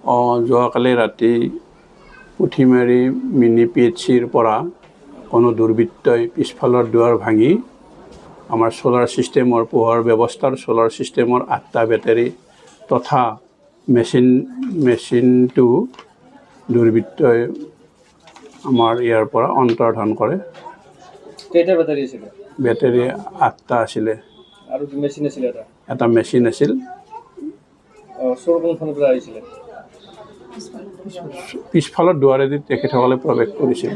যোৱাকালি ৰাতি পুঠিমাৰী মিনি PHCৰ পৰা কোনো দুৰ্বৃত্তই পিছফালৰ দুৱাৰ ভাঙি আমাৰ সোলাৰ ছিষ্টেমৰ পোহৰ ব্যৱস্থাৰ সোলাৰ ছিষ্টেমৰ 8টা বেটাৰী তথা মেচিনটো দুৰ্বৃত্তই আমাৰ ইয়াৰ পৰা অন্তৰ্ধান কৰে। কেইটা বেটাৰী আছিল? বেটাৰী 8টা আছিলে। আৰু কি মেচিন আছিল? এটা মেচিন আছিল। চোৰ কোনফালৰ পৰা আহিছিলে? পিছফালৰ দুৱাৰেদি তেখেতসকলে প্ৰৱেশ কৰিছিল।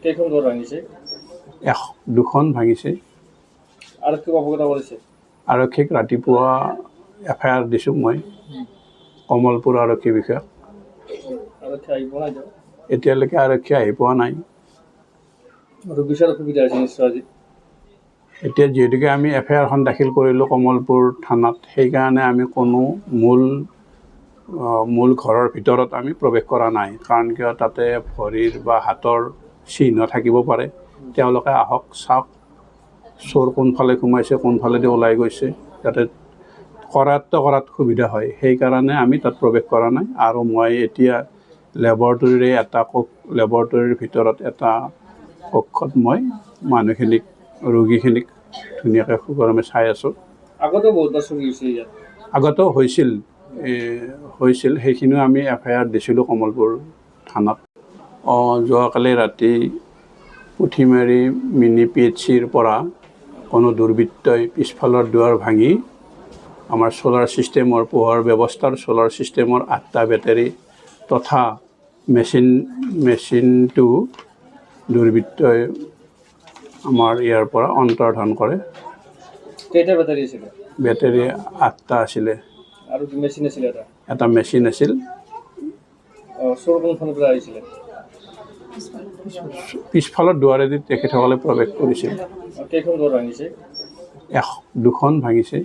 কেইখন দুৱাৰ ভাঙিছে? দুখন ভাঙিছে। আৰু কিবা অৱগত কৰিছে? আৰক্ষীক ৰাতিপুৱা FIR দিছোঁ মই, কমলপুৰ আৰক্ষী বিষয়া। আৰক্ষী আহি পোৱা নাই? এতিয়ালৈকে আৰক্ষী আহি পোৱা নাই। আৰু বিচাৰ অসুবিধা হৈছে নিশ্চয় আজি। এতিয়া যিহেতুকে আমি FIRখন দাখিল কৰিলোঁ কমলপুৰ থানাত, সেইকাৰণে আমি কোনো মূল ঘৰৰ ভিতৰত আমি প্ৰৱেশ কৰা নাই। কাৰণ কিয় তাতে ভৰিৰ বা হাতৰ চিহ্ন থাকিব পাৰে। তেওঁলোকে আহক চাওক চোৰ কোনফালে সোমাইছে, কোনফালেদি ওলাই গৈছে, যাতে কৰায়ত্ব কৰাত সুবিধা হয়। সেইকাৰণে আমি তাত প্ৰৱেশ কৰা নাই। আৰু মই এতিয়া লেবৰেটৰীৰ ভিতৰত এটা কক্ষত মই মানুহখিনিক ৰোগীখিনিক ধুনীয়াকৈ সুগৰমে চাই আছোঁ। আগতেও বহুতবাৰ চুৰি হৈছে ইয়াত? আগতেও হৈছিল, সেইখিনিও আমি FIR দিছিলোঁ কমলপুৰ থানাত। যোৱাকালি ৰাতি পুঠিমাৰী মিনি PHCৰ পৰা কোনো দুৰ্বৃত্তই পিছফালৰ দুৱাৰ ভাঙি আমাৰ সোলাৰ ছিষ্টেমৰ পোহৰ ব্যৱস্থাৰ সোলাৰ ছিষ্টেমৰ 8টা বেটাৰী তথা মেচিনটো দুৰ্বৃত্তই আমাৰ ইয়াৰ পৰা অন্তৰ্ধান কৰে। কেইটা বেটাৰী আছিল? বেটাৰী 8টা আছিলে। আৰু কি মেচিন আছিল? এটা মেচিন আছিল। চোৰ কোনফালৰ পৰা আহিছিলে? পিছফালৰ দুৱাৰেদি তেখেতসকলে প্ৰৱেশ কৰিছিল। কেইখন দুৱাৰ ভাঙিছে? দুখন ভাঙিছে।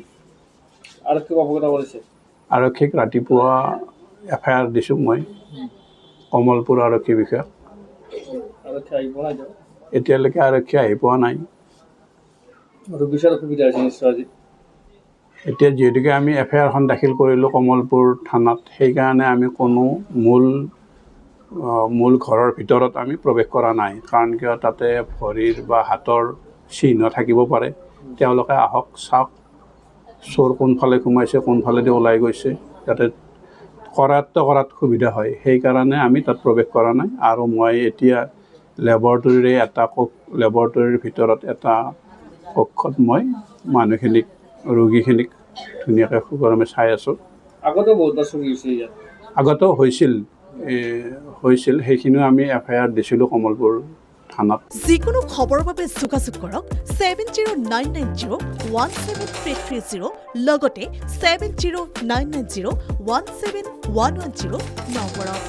আৰু কিবা অৱগত কৰিছে? আৰক্ষীক ৰাতিপুৱা FIR দিছোঁ মই, কমলপুৰ আৰক্ষী বিষয়া। আৰক্ষী আহি পোৱা নাই? এতিয়ালৈকে আৰক্ষী আহি পোৱা নাই। আৰু বিচাৰ অসুবিধা হৈছে নিশ্চয় আজি। এতিয়া যিহেতুকে আমি FIRখন দাখিল কৰিলোঁ কমলপুৰ থানাত, সেইকাৰণে আমি কোনো মূল ঘৰৰ ভিতৰত আমি প্ৰৱেশ কৰা নাই। কাৰণ কিয় তাতে ভৰিৰ বা হাতৰ চিহ্ন থাকিব পাৰে। তেওঁলোকে আহক চাওক চোৰ কোনফালে সোমাইছে, কোনফালেদি ওলাই গৈছে, যাতে কৰায়ত্ব কৰাত সুবিধা হয়। সেইকাৰণে আমি তাত প্ৰৱেশ কৰা নাই। আৰু মই এতিয়া লেবৰেটৰীৰ ভিতৰত এটা কক্ষত মই মানুহখিনিক ৰোগীখিনিক ধুনীয়াকৈ সুগৰমে চাই আছোঁ। আগতেও বহুতবাৰ চুৰি হৈছে ইয়াত? আগতেও হৈছিল, সেইখিনিও আমি FIR দিছিলোঁ কমলপুৰ থানাত। যিকোনো খবৰৰ বাবে যোগাযোগ কৰক 7099017330 লগতে 7099017110 নম্বৰত।